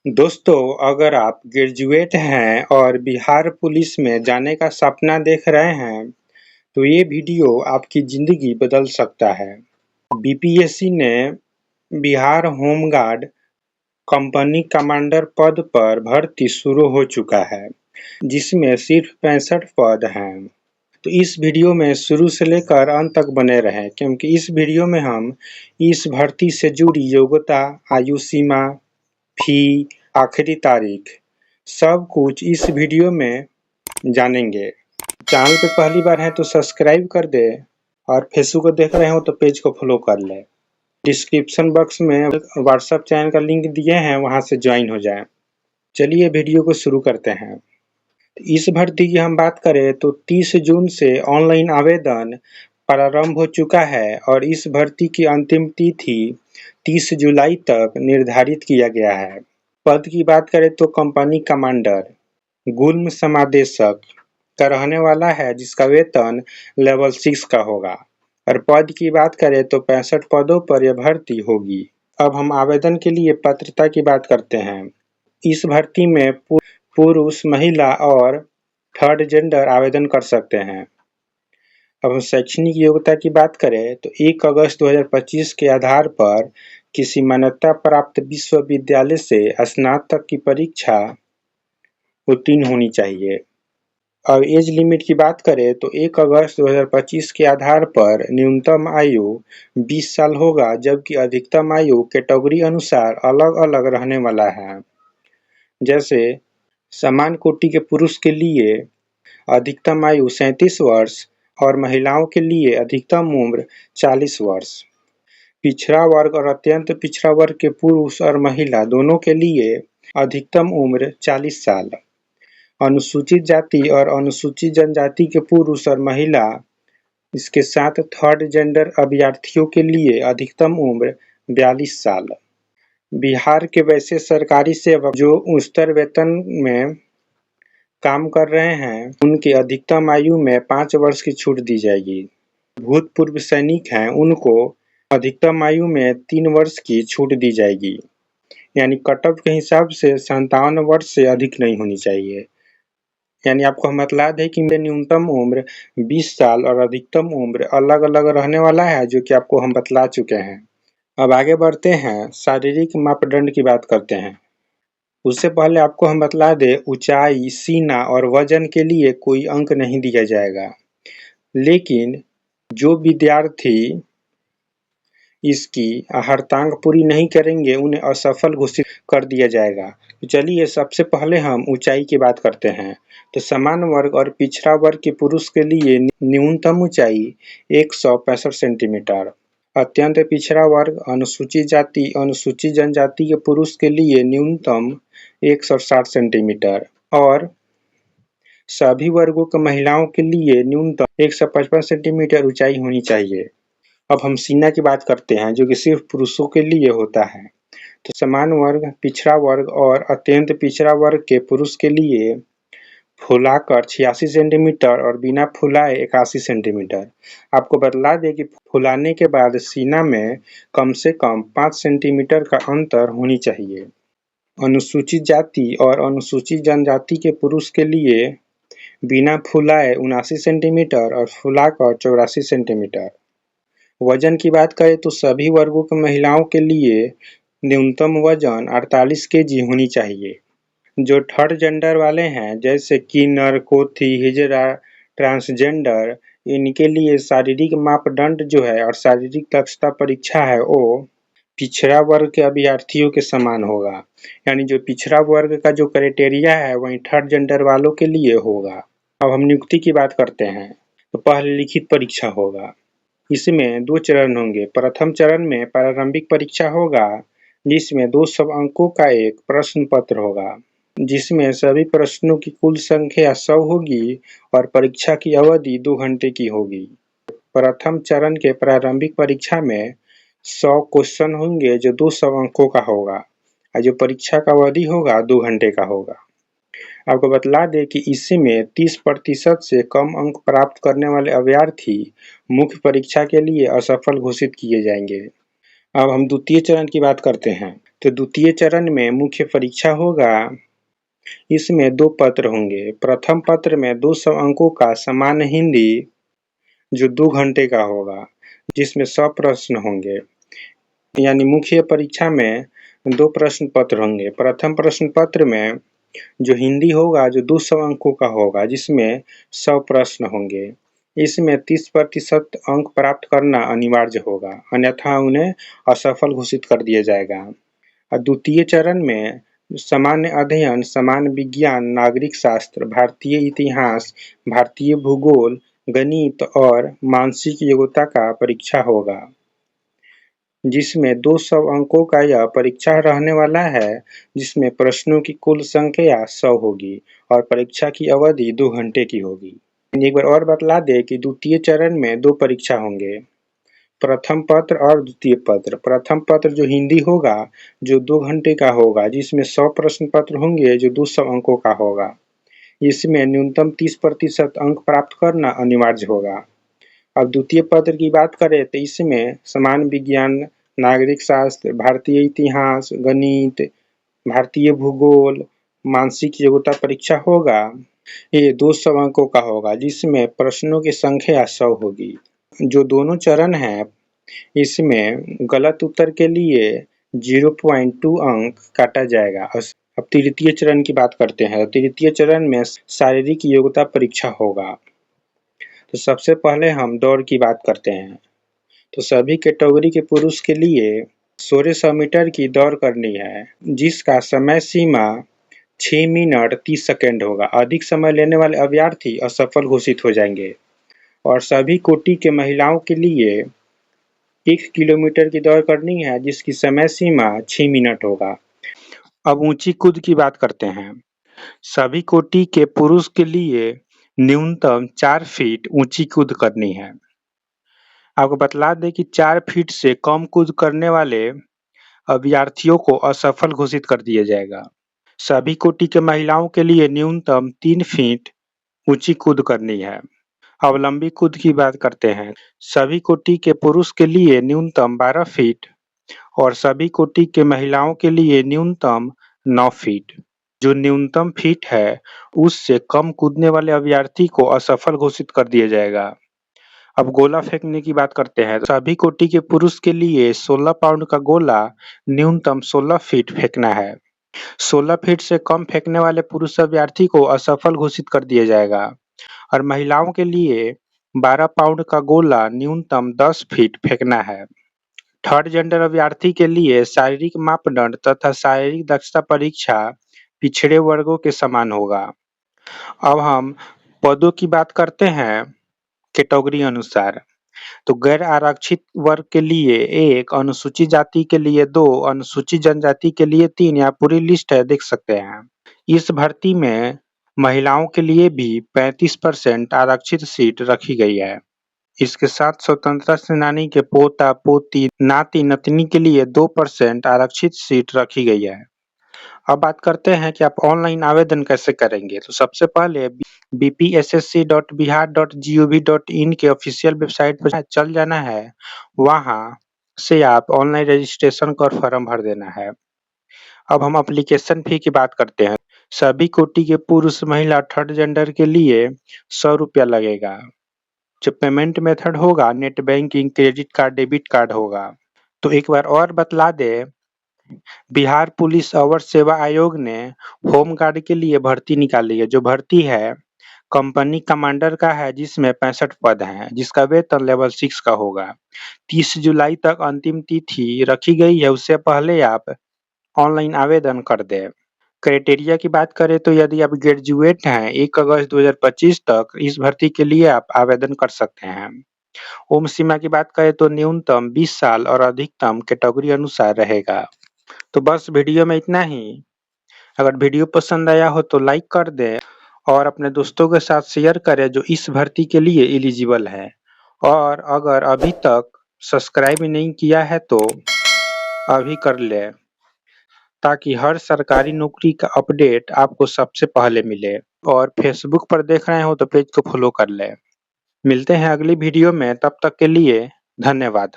दोस्तों, अगर आप ग्रेजुएट हैं और बिहार पुलिस में जाने का सपना देख रहे हैं, तो ये वीडियो आपकी ज़िंदगी बदल सकता है। बीपीएससी ने बिहार होमगार्ड कंपनी कमांडर पद पर भर्ती शुरू हो चुका है, जिसमें सिर्फ 65 पद हैं। तो इस वीडियो में शुरू से लेकर अंत तक बने रहें, क्योंकि इस वीडियो में हम इस भर्ती से जुड़ी योग्यता, आयु सीमा, फी, आखिरी तारीख, सब कुछ इस वीडियो में जानेंगे। चैनल पे पहली बार है तो सब्सक्राइब कर दे और फेसबुक को देख रहे हो तो पेज को फॉलो कर ले। डिस्क्रिप्शन बॉक्स में व्हाट्सएप चैनल का लिंक दिए हैं, वहां से ज्वाइन हो जाए। चलिए वीडियो को शुरू करते हैं। इस भर्ती की हम बात करें तो 30 जून से ऑनलाइन आवेदन प्रारंभ हो चुका है और इस भर्ती की अंतिम तिथि 30 जुलाई तक निर्धारित किया गया है। पद की बात करें तो कंपनी कमांडर, गुल्म समादेशक का रहने वाला है, जिसका वेतन लेवल 6 का होगा। और पद की बात करें तो 65 पदों पर यह भर्ती होगी। अब हम आवेदन के लिए पात्रता की बात करते हैं। इस भर्ती में पुरुष, महिला और थर्ड जेंडर आवेदन कर सकते हैं। अब हम शैक्षणिक योग्यता की बात करें तो 1 अगस्त 2025 के आधार पर किसी मान्यता प्राप्त विश्वविद्यालय से स्नातक की परीक्षा उत्तीर्ण होनी चाहिए। अब एज लिमिट की बात करें तो 1 अगस्त 2025 के आधार पर न्यूनतम आयु 20 साल होगा, जबकि अधिकतम आयु कैटेगरी अनुसार अलग अलग रहने वाला है। जैसे समान कोटि के पुरुष के लिए अधिकतम आयु 37 वर्ष और महिलाओं के लिए अधिकतम उम्र 40 वर्ष। पिछड़ा वर्ग और अत्यंत पिछड़ा वर्ग के पुरुष और महिला दोनों के लिए अधिकतम उम्र 40 साल। अनुसूचित जाति और अनुसूचित जनजाति के पुरुष और महिला, इसके साथ थर्ड जेंडर अभ्यर्थियों के लिए अधिकतम उम्र 42 साल। बिहार के वैसे सरकारी सेवक जो उच्चतर वेतन में काम कर रहे हैं, उनकी अधिकतम आयु में 5 वर्ष की छूट दी जाएगी। भूतपूर्व सैनिक हैं, उनको अधिकतम आयु में 3 वर्ष की छूट दी जाएगी। यानी कट ऑफ के हिसाब से 57 वर्ष से अधिक नहीं होनी चाहिए। यानी आपको हम बतला दें कि न्यूनतम उम्र 20 साल और अधिकतम उम्र अलग अलग रहने वाला है, जो कि आपको हम बतला चुके हैं। अब आगे बढ़ते हैं, शारीरिक मापदंड की बात करते हैं। उससे पहले आपको हम बतला दें, ऊंचाई, सीना और वजन के लिए कोई अंक नहीं दिया जाएगा, लेकिन जो विद्यार्थी इसकी हर्तांक पूरी नहीं करेंगे उन्हें असफल घोषित कर दिया जाएगा। तो चलिए सबसे पहले हम ऊंचाई की बात करते हैं। तो समान वर्ग और पिछड़ा वर्ग के पुरुष के लिए न्यूनतम ऊंचाई 165 सेंटीमीटर, अत्यंत पिछड़ा वर्ग, अनुसूचित जाति, अनुसूचित जनजाति के पुरुष के लिए न्यूनतम 160 सेंटीमीटर और सभी वर्गों के महिलाओं के लिए न्यूनतम 155 सेंटीमीटर ऊंचाई होनी चाहिए। अब हम सीना की बात करते हैं, जो कि सिर्फ पुरुषों के लिए होता है। तो समान वर्ग, पिछड़ा वर्ग और अत्यंत पिछड़ा वर्ग के पुरुष के लिए फुलाकर 86 सेंटीमीटर और बिना फुलाए 81 सेंटीमीटर। आपको बतला दें कि फुलाने के बाद सीना में कम से कम 5 सेंटीमीटर का अंतर होनी चाहिए। अनुसूचित जाति और अनुसूचित जनजाति के पुरुष के लिए बिना फुलाए 79 सेंटीमीटर और फुलाकर 84 सेंटीमीटर। वजन की बात करें तो सभी वर्गों के महिलाओं के लिए न्यूनतम वजन 48 केजी होनी चाहिए। जो थर्ड जेंडर वाले हैं, जैसे किन्नर, कोथी, हिजड़ा, ट्रांसजेंडर, इनके लिए शारीरिक मापदंड जो है और शारीरिक दक्षता परीक्षा है वो पिछड़ा वर्ग के अभ्यर्थियों के समान होगा। यानी जो पिछड़ा वर्ग का जो क्राइटेरिया है वही थर्ड जेंडर वालों के लिए होगा। अब हम नियुक्ति की बात करते हैं। तो पहले लिखित परीक्षा होगा, इसमें 2 चरण होंगे। प्रथम चरण में प्रारंभिक परीक्षा होगा, जिसमें 200 अंकों का एक प्रश्न पत्र होगा, जिसमें सभी प्रश्नों की कुल संख्या 100 होगी और परीक्षा की अवधि 2 घंटे की होगी। प्रथम चरण के प्रारंभिक परीक्षा में 100 क्वेश्चन होंगे, जो 200 अंकों का होगा और जो परीक्षा का अवधि होगा 2 घंटे का होगा। आपको बतला दें कि इसमें 30% से कम अंक प्राप्त करने वाले अभ्यर्थी मुख्य परीक्षा के लिए असफल घोषित किए जाएंगे। अब हम द्वितीय चरण की बात करते हैं। तो द्वितीय चरण में मुख्य परीक्षा होगा। इसमें 2 पत्र होंगे। प्रथम पत्र में 200 अंकों का सामान्य हिंदी जो 2 घंटे का होगा, जिसमें 100 प्रश्न होंगे। यानी मुख्य परीक्षा में 2 प्रश्न पत्र होंगे। प्रथम प्रश्न पत्र में जो हिंदी होगा जो 200 अंकों का होगा, जिसमें 100 प्रश्न होंगे। इसमें 30% अंक प्राप्त करना अनिवार्य होगा, अन्यथा उन्हें असफल घोषित कर दिया जाएगा। और द्वितीय चरण में सामान्य अध्ययन, सामान्य विज्ञान, नागरिक शास्त्र, भारतीय इतिहास, भारतीय भूगोल, गणित और मानसिक योग्यता का परीक्षा होगा, जिसमें 200 अंकों का यह परीक्षा रहने वाला है, जिसमें प्रश्नों की कुल संख्या 100 होगी और परीक्षा की अवधि 2 घंटे की होगी। एक बार और बतला दे कि द्वितीय चरण में 2 परीक्षा होंगे, प्रथम पत्र और द्वितीय पत्र। प्रथम पत्र जो हिंदी होगा जो 2 घंटे का होगा, जिसमें 100 प्रश्न पत्र होंगे जो 200 अंकों का होगा। इसमें न्यूनतम 30% अंक प्राप्त करना अनिवार्य होगा। अब द्वितीय पत्र की बात करें तो इसमें सामान्य विज्ञान, नागरिक शास्त्र, भारतीय इतिहास, गणित, भारतीय भूगोल, मानसिक योग्यता परीक्षा होगा। ये 200 अंकों का होगा, जिसमें प्रश्नों की संख्या 100 होगी। जो दोनों चरण हैं, इसमें गलत उत्तर के लिए 0.2 अंक काटा जाएगा। अब तृतीय चरण की बात करते हैं। तृतीय चरण में शारीरिक योग्यता परीक्षा होगा। तो सबसे पहले हम दौड़ की बात करते हैं। तो सभी कैटेगरी के पुरुष के लिए 1600 मीटर की दौड़ करनी है, जिसका समय सीमा 6 मिनट 30 सेकंड होगा। अधिक समय लेने वाले अभ्यर्थी असफल घोषित हो जाएंगे। और सभी कोटि के महिलाओं के लिए 1 किलोमीटर की दौड़ करनी है, जिसकी समय सीमा 6 मिनट होगा। अब ऊंची कूद की बात करते हैं। सभी कोटि के पुरुष के लिए न्यूनतम 4 फीट ऊंची कूद करनी है। आपको बतला दें कि 4 फीट से कम कूद करने वाले अभ्यर्थियों को असफल घोषित कर दिया जाएगा। सभी कोटि के महिलाओं के लिए न्यूनतम 3 फीट ऊंची कूद करनी है। अब लंबी कूद की बात करते हैं। सभी कोटि के पुरुष के लिए न्यूनतम 12 फीट और सभी कोटि के महिलाओं के लिए न्यूनतम 9 फीट। जो न्यूनतम फीट है, उससे कम कूदने वाले अभ्यर्थी को असफल घोषित कर दिया जाएगा। अब गोला फेंकने की बात करते हैं। सभी कोटि के पुरुष के लिए 16 पाउंड का गोला न्यूनतम 16 फीट फेंकना है। 16 फीट से कम फेंकने वाले पुरुष अभ्यर्थी को असफल घोषित कर दिया जाएगा। और महिलाओं के लिए 12 पाउंड का गोला न्यूनतम 10 फीट फेंकना है। थर्ड जेंडर अभ्यर्थी के लिए शारीरिक मापदंड तथा शारीरिक दक्षता परीक्षा पिछड़े वर्गों के समान होगा। अब हम पदों की बात करते हैं कैटेगरी अनुसार। तो गैर आरक्षित वर्ग के लिए 1, अनुसूचित जाति के लिए 2, अनुसूचित जनजाति के लिए 3, या पूरी लिस्ट है, देख सकते हैं। इस भर्ती में महिलाओं के लिए भी 35% आरक्षित सीट रखी गई है। इसके साथ स्वतंत्रता सेनानी के पोता पोती नाती नतनी के लिए 2% आरक्षित सीट रखी गई है। अब बात करते हैं कि आप ऑनलाइन आवेदन कैसे करेंगे। तो सबसे पहले bpssc.bihar.gov.in के ऑफिशियल वेबसाइट पर चल जाना है। वहां से आप ऑनलाइन रजिस्ट्रेशन कर फॉर्म भर देना है। अब हम एप्लीकेशन फी की बात करते हैं। सभी कोटि के पुरुष महिला थर्ड जेंडर के लिए 100 रुपया लगेगा। जो पेमेंट मेथड होगा net banking, credit card, debit card होगा। तो एक बार और बतला दे, बिहार पुलिस अवर सेवा आयोग ने होमगार्ड के लिए भर्ती निकाली है। जो भर्ती है कंपनी कमांडर का है, जिसमें 65 पद हैं, जिसका वेतन लेवल 6 का होगा। 30 जुलाई तक अंतिम तिथि रखी गई है, उससे पहले आप ऑनलाइन आवेदन कर दें। क्राइटेरिया की बात करें तो यदि आप ग्रेजुएट हैं 1 अगस्त 2025 तक इस भर्ती के लिए आप आवेदन कर सकते हैं। उम्र सीमा की बात करें तो न्यूनतम 20 साल और अधिकतम कैटेगरी अनुसार रहेगा। तो बस वीडियो में इतना ही। अगर वीडियो पसंद आया हो तो लाइक कर दें और अपने दोस्तों के साथ शेयर करें जो इस भर्ती के लिए एलिजिबल है। और अगर अभी तक सब्सक्राइब नहीं किया है तो अभी कर ले, ताकि हर सरकारी नौकरी का अपडेट आपको सबसे पहले मिले। और फेसबुक पर देख रहे हो तो पेज को फॉलो कर ले। मिलते हैं अगली वीडियो में, तब तक के लिए धन्यवाद।